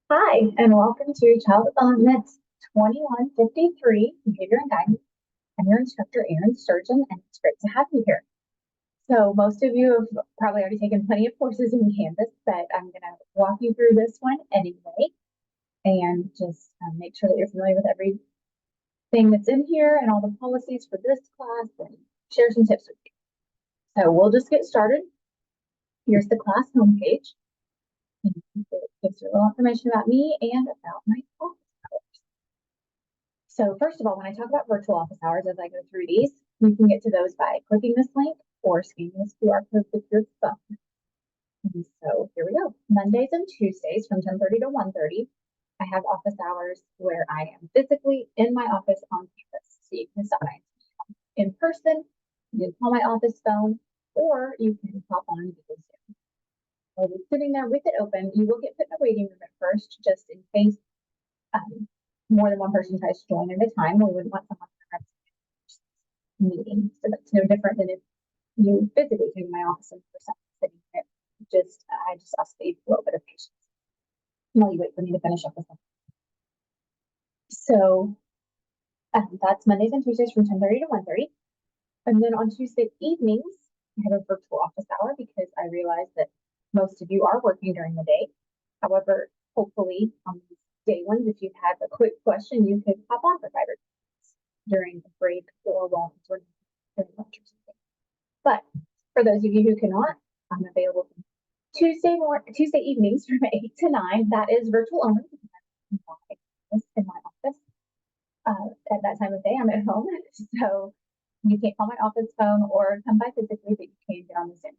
Hi, and welcome to Child Development 2153 Behavior and Guidance. I'm your instructor, Erin Sturgeon, and it's great to have you here. So, most of you have probably already taken plenty of courses in Canvas, but I'm going to walk you through this one anyway and just make sure that you're familiar with everything that's in here and all the policies for this class and share some tips with you. So, we'll just get started. Here's the class homepage. It gives you a little information about me and about my office hours. So first of all, when I talk about virtual office hours, as I go through these, you can get to those by clicking this link or scanning this QR code with your phone. And so here we go. Mondays and Tuesdays from 10:30 to 1:30, I have office hours where I am physically in my office on campus. So you can stop by in person, you can call my office phone, or you can hop on Google Zoom. While you're sitting there with it open, you will get put in a waiting room at first, just in case more than one person tries to join at a time. We wouldn't want someone to have meeting. So that's no different than if you physically came to my office in person sitting there. I just ask that you a little bit of patience while you wait for me to finish up with something. So that's Mondays and Tuesdays from 10:30 to 1:30. And then on Tuesday evenings, I have a virtual office hour because I realize that most of you are working during the day. However, hopefully on these day ones, if you have a quick question, you could pop on for 5 or 10 minutes during a break or while during lunch or something. But for those of you who cannot, I'm available Tuesday evenings from 8 to 9. That is virtual only. In my office. At that time of day, I'm at home, so you can't call my office phone or come by physically, but you can get on the Zoom.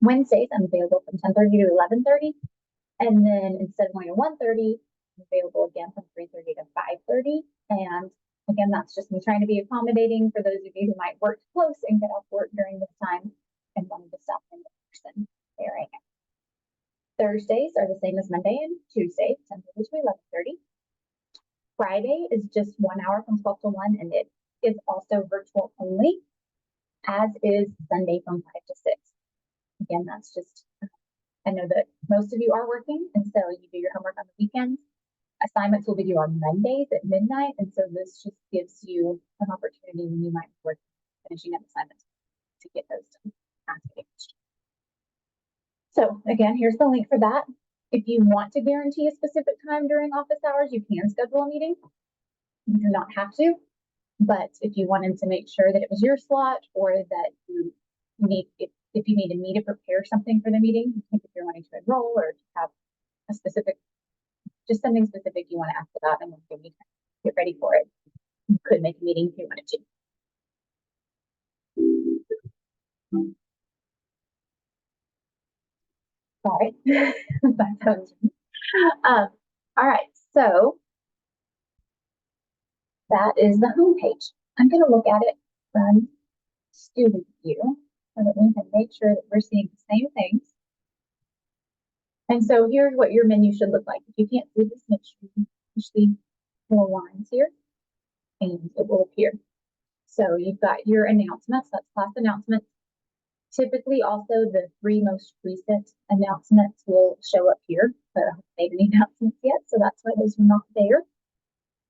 Wednesdays, I'm available from 10:30 to 11:30, and then instead of going to 1:30, I'm available again from 3:30 to 5:30. And again, that's just me trying to be accommodating for those of you who might work close and get off work during this time and wanted to stop in person. There I am. Thursdays are the same as Monday and Tuesday, 10:30 to 11:30. Friday is just 1 hour from 12 to 1, and it is also virtual only, as is Sunday from 5 to 6. Again, that's just, I know that most of you are working, and so you do your homework on the weekends. Assignments will be due on Mondays at midnight, and so this just gives you an opportunity when you might work finishing up assignments to get those done. So again, here's the link for that. If you want to guarantee a specific time during office hours, you can schedule a meeting. You do not have to, but if you wanted to make sure that it was your slot or that you need, if you needed me to prepare something for the meeting, if you're wanting to enroll or have a specific, just something specific you want to ask about and give me time to get ready for it, you could make a meeting if you wanted to. Sorry, that sounds. All right, so that is the home page. I'm going to look at it from student view so that we can make sure that we're seeing the same things. And so here's what your menu should look like. If you can't see this, make sure you push the little lines here and it will appear. So you've got your announcements, that's class announcements. Typically also the 3 most recent announcements will show up here, but I haven't made any announcements yet, so that's why those are not there.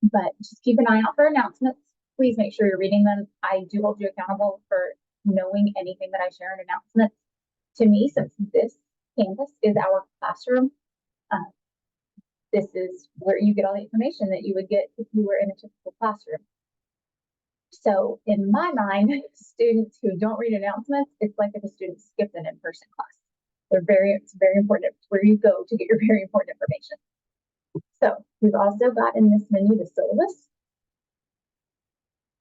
But just keep an eye out for announcements. Please make sure you're reading them. I do hold you accountable for knowing anything that I share in announcements. To me, since this Canvas is our classroom, this is where you get all the information that you would get if you were in a typical classroom. So in my mind, students who don't read announcements, it's like if a student skipped an in-person class. It's very important. It's where you go to get your very important information. So we've also got in this menu the syllabus.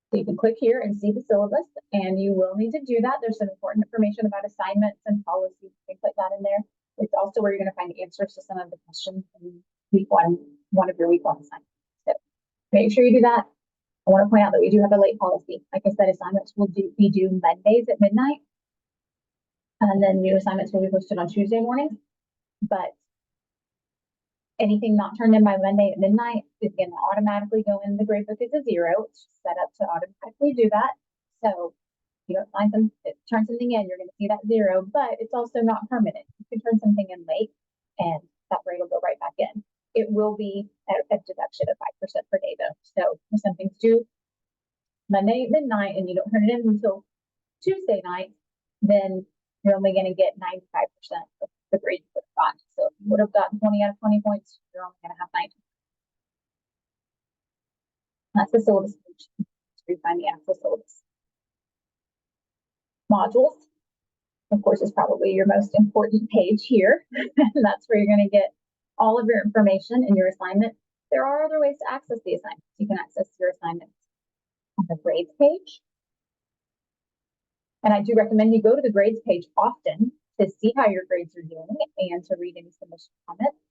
So you can click here and see the syllabus, and you will need to do that. There's some important information about assignments and policies, things like that in there. It's also where you're going to find answers to some of the questions in week one of your week 1 assignments. So make sure you do that. I want to point out that we do have a late policy. Like I said, assignments will be due Mondays at midnight, and then new assignments will be posted on Tuesday mornings. But anything not turned in by Monday at midnight is going to automatically go in the gradebook as a 0. It's set up to automatically do that. So if you don't find them, turn something in, you're going to see that 0, but it's also not permanent. You can turn something in late and that grade will go right back in. It will be a deduction of 5% per day though. So if something's due Monday midnight and you don't turn it in until Tuesday night, then you're only going to get 95% of the grade you would have gotten. So if you would have gotten 20 out of 20 points, you're only going to have 90. That's the syllabus page. We find the actual syllabus. Modules, of course, is probably your most important page here. And that's where you're going to get all of your information in your assignment. There are other ways to access the assignments. You can access your assignments on the grades page. And I do recommend you go to the grades page often to see how your grades are doing and to read any submission comments.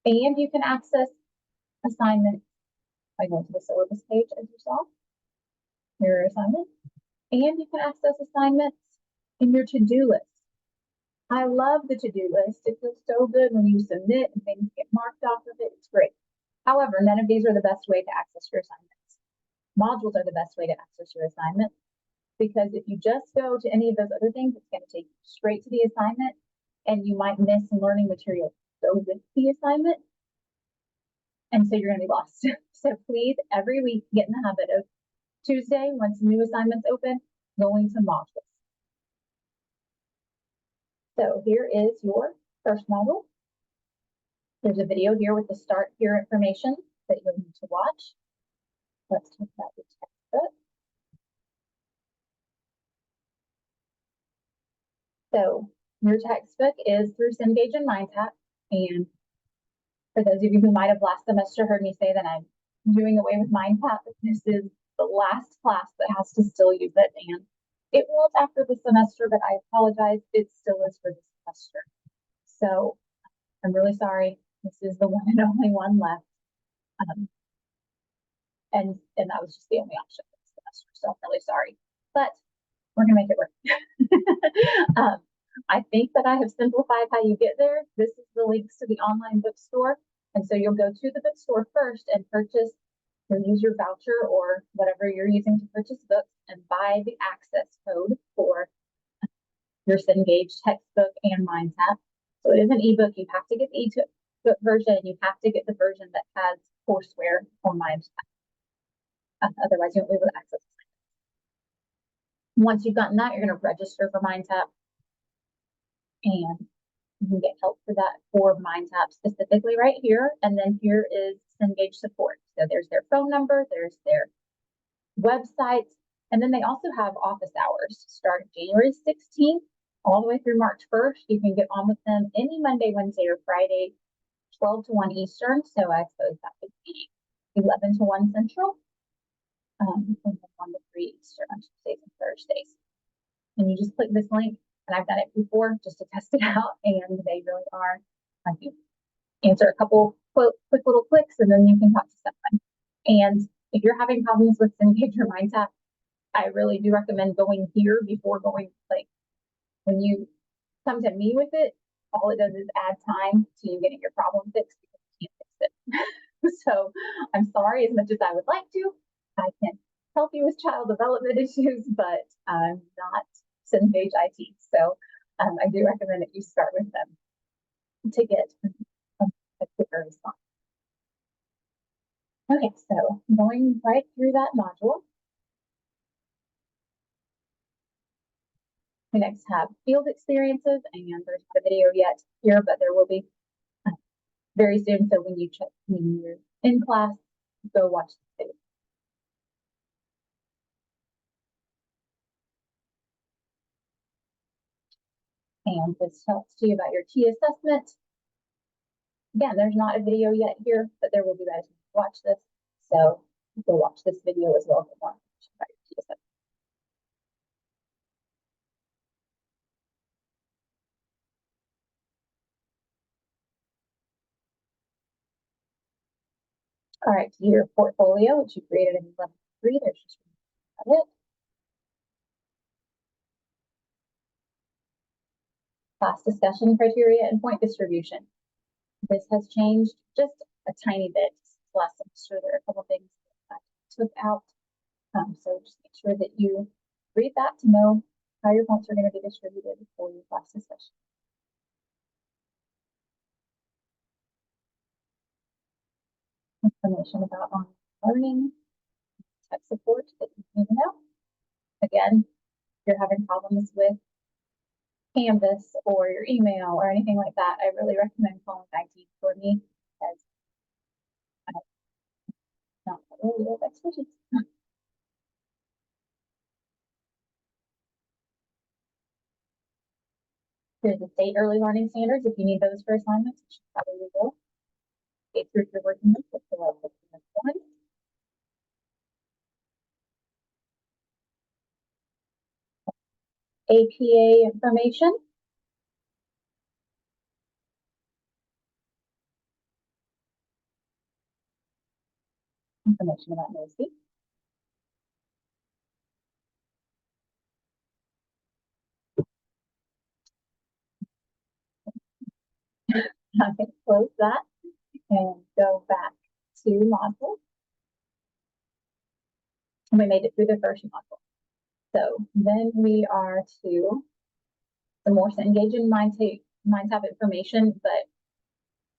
And you can access assignments by going to the syllabus page as you saw, your assignment. And you can access assignments in your to-do list. I love the to-do list. It feels so good when you submit and things get marked off of it. It's great. However, none of these are the best way to access your assignments. Modules are the best way to access your assignment, because if you just go to any of those other things, it's going to take you straight to the assignment and you might miss some learning material go with the assignment. And so you're going to be lost. So please, every week, get in the habit of Tuesday, once new assignments open, going to modules. So here is your first module. There's a video here with the start here information that you'll need to watch. Let's talk about your textbook. So your textbook is through Cengage and MindTap. And for those of you who might have last semester heard me say that I'm doing away with MindTap, this is the last class that has to still use it. And it will after the semester, but I apologize, it still is for the semester. So I'm really sorry. This is the one and only one left. And that was just the only option for the semester. So I'm really sorry, but we're gonna make it work. I think that I have simplified how you get there. This is the links to the online bookstore. And so you'll go to the bookstore first and purchase or use your voucher or whatever you're using to purchase books and buy the access code for your Cengage textbook and MindTap. So it is an ebook. You have to get the ebook version. You have to get the version that has courseware or MindTap. Otherwise, you won't be able to access it. Once you've gotten that, you're going to register for MindTap. And you can get help for that for MindTap specifically right here. And then here is Cengage support. So there's their phone number, there's their website, and then they also have office hours starting January 16th all the way through March 1st. You can get on with them any Monday, Wednesday, or Friday, 12 to 1 Eastern. So I suppose that would be 11 to 1 Central, and then 1 to 3 Eastern on Tuesdays and Thursdays. And you just click this link. And I've done it before just to test it out, and they really are. You answer a couple quick little clicks, and then you can talk to someone. And if you're having problems with Cengage or MindTap, I really do recommend going here before going, like, when you come to me with it, all it does is add time to you getting your problem fixed because you can't fix it. So I'm sorry, as much as I would like to, I can help you with child development issues, but I'm not Cengage IT. So I do recommend that you start with them to get a quicker response. Okay, so going right through that module. We next have field experiences, and there's not a video yet here, but there will be very soon. So when you're in class, go watch the video. And this talks to you about your T assessment. Again, there's not a video yet here, but there will be by the time you watch this. So go watch this video as well for more information about your T assessment. All right, to your portfolio, which you created in level 3, there's just it. Class discussion criteria and point distribution. This has changed just a tiny bit last semester. There are a couple things that I took out. So just make sure that you read that to know how your points are going to be distributed for your class discussion. information about online learning, tech support that you need to know. Again, if you're having problems with Canvas or your email or anything like that, I really recommend calling IT for me because I'm not really with expertise. Here's the state early learning standards. If you need those for assignments, you should probably go. Get through if you're working with it. One. APA information. Information about NOSI. I can close that and go back to module. And we made it through the first module. So then we are to the more engage in mind tap information, but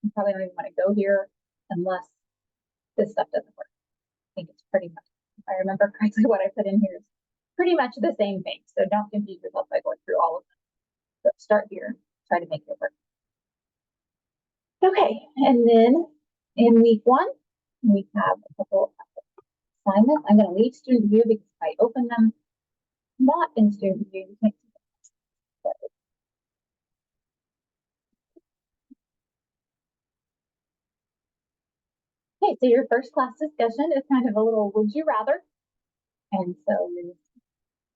you probably don't even want to go here unless this stuff doesn't work. I think it's pretty much, if I remember correctly, what I put in here is pretty much the same thing. So don't confuse yourself by going through all of them. So start here, try to make it work. Okay, and then in week 1, we have a couple of assignments. I'm going to leave student view because if I open them not in student view, you can't see them. Okay, so your first class discussion is kind of a little would you rather. And so you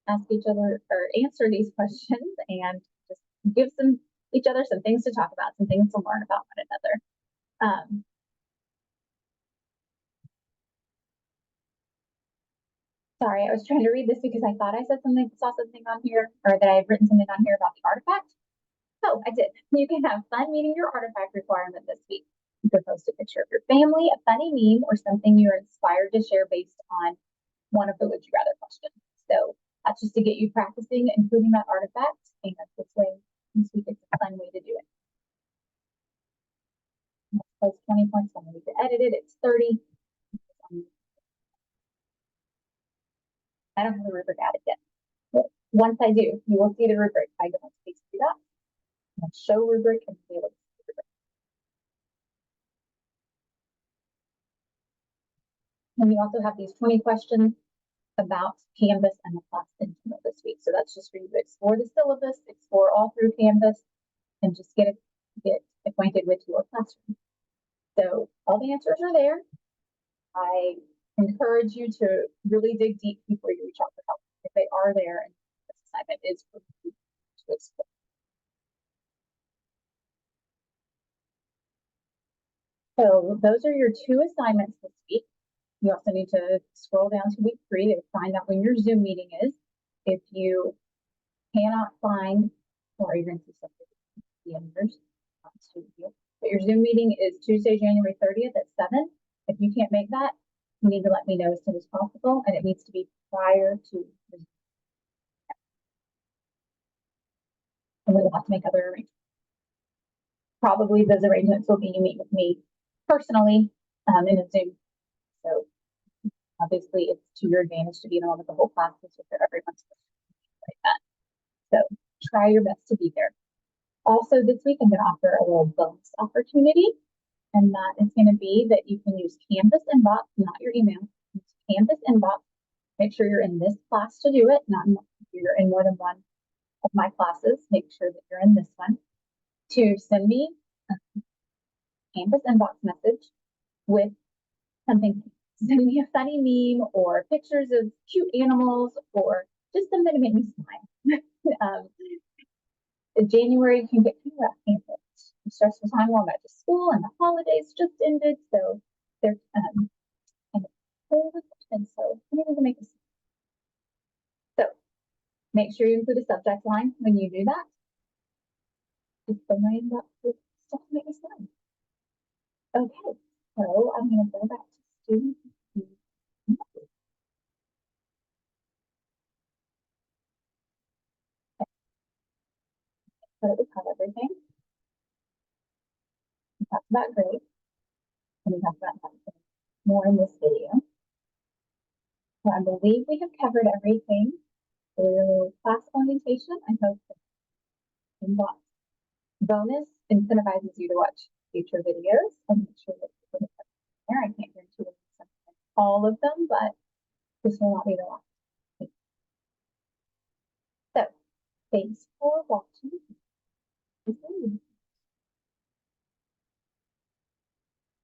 ask each other or answer these questions and just give each other some things to talk about, some things to learn about one another. Sorry, I was trying to read this because I thought I saw something on here, or that I had written something on here about the artifact. Oh, I did. You can have fun meeting your artifact requirement this week. You could post a picture of your family, a funny meme, or something you're inspired to share based on one of the would you rather questions. So that's just to get you practicing including that artifact, and this week it's a fun way to do it. Post 20 points when we need to edit it. It's 30. I don't have the rubric added yet. But once I do, you will see the rubric. I go on space through that. I'll show rubric and be able to see the rubric. And you also have these 20 questions about Canvas and the class in general this week. So that's just for you to explore the syllabus, explore all through Canvas, and just get acquainted with your classroom. So all the answers are there. I encourage you to really dig deep before you reach out for help. If they are there, and this assignment is for you to explore. So those are your 2 assignments this week. You also need to scroll down to week 3 to find out when your Zoom meeting is. If you cannot find, or you're going to see something the others, but your Zoom meeting is Tuesday, January 30th at 7. If you can't make that, you need to let me know as soon as possible, and it needs to be prior to. And we will have to make other arrangements. Probably those arrangements will be you meet with me personally in a Zoom. So obviously it's to your advantage to be in on with the whole class so that everyone's like that. So try your best to be there. Also this week I'm going to offer a little bonus opportunity, and that is going to be that you can use Canvas Inbox, not your email. Use Canvas Inbox. Make sure you're in this class to do it, not if you're in more than one of my classes. Make sure that you're in this one to send me a Canvas Inbox message with something. Send me a funny meme or pictures of cute animals or just something to make me smile. In January, you can get kind of campus. Stressful time going back to school, and the holidays just ended, so they're kind of cold, and so we need to make a. So make sure you include a subject line when you do that. Just remind that stuff to make me smile. Okay, so I'm going to go back to student. So that we have everything. We talked about grades, and we talked about something. more in this video. So I believe we have covered everything through class orientation. I hope that bonus incentivizes you to watch future videos and make sure that you put it there. I can't guarantee all of them, but this will not be the last. So thanks for watching.